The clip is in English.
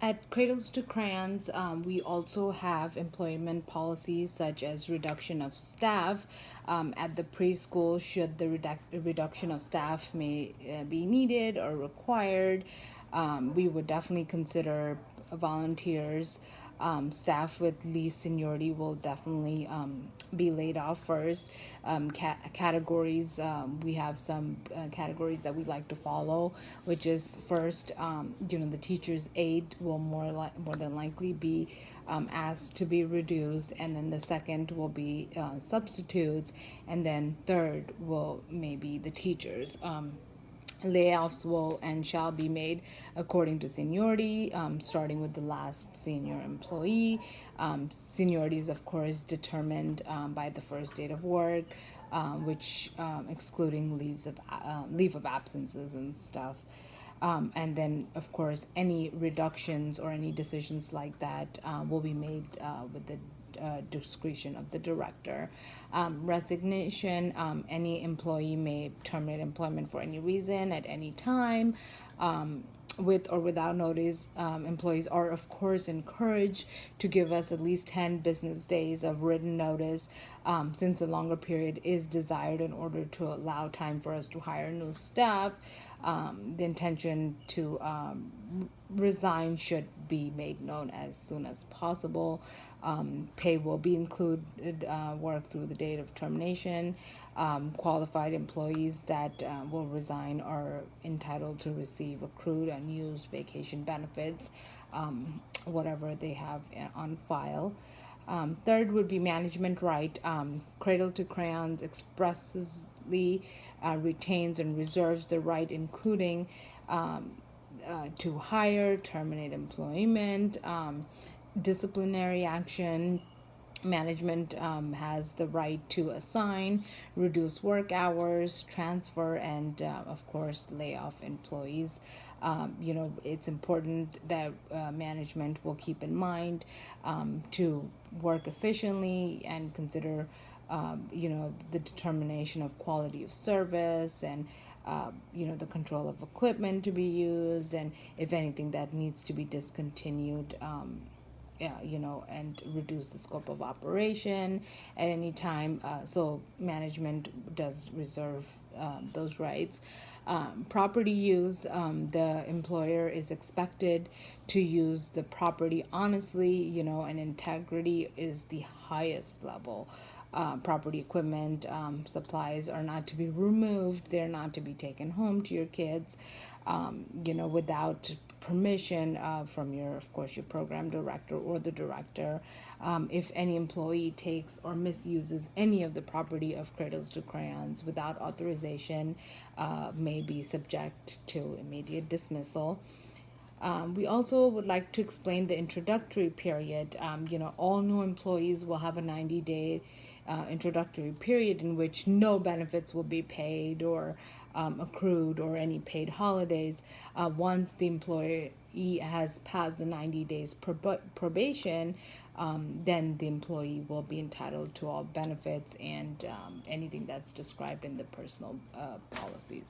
At Cradles to Crayons, we also have employment policies such as reduction of staff at the preschool should the reduction of staff may be needed or required. We would definitely consider volunteers. Staff with least seniority will definitely be laid off first. Categories, we have some categories that we like to follow, which is first, the teacher's aide will more than likely be asked to be reduced, and then the second will be substitutes, and then third will maybe the teachers. Layoffs will and shall be made according to seniority, starting with the last senior employee. Seniority is, of course, determined by the first date of work, which excluding leave of absences and stuff. And then, of course, any reductions or any decisions like that will be made with the discretion of the director. Resignation, any employee may terminate employment for any reason at any time. With or without notice, employees are, of course, encouraged to give us at least 10 business days of written notice, since a longer period is desired in order to allow time for us to hire new staff. The intention to resign should be made known as soon as possible. Pay will be included, work through the date of termination. Qualified employees that will resign are entitled to receive accrued and used vacation benefits, whatever they have on file. Third would be management right. Cradle to Crayons expressly retains and reserves the right, including to hire, terminate employment, disciplinary action. Management has the right to assign, reduce work hours, transfer, and of course, lay off employees. It's important that management will keep in mind to work efficiently and consider the determination of quality of service and the control of equipment to be used, and if anything that needs to be discontinued, yeah, and reduce the scope of operation at any time. So management does reserve those rights. Property use, the employer is expected to use the property honestly, and integrity is the highest level. Property equipment, supplies are not to be removed. They're not to be taken home to your kids, without permission from of course, your program director or the director. If any employee takes or misuses any of the property of Cradles to Crayons without authorization, may be subject to immediate dismissal. We also would like to explain the introductory period. All new employees will have a 90-day introductory period in which no benefits will be paid or accrued or any paid holidays. Once the employee has passed the 90 days probation, then the employee will be entitled to all benefits and anything that's described in the personal policies.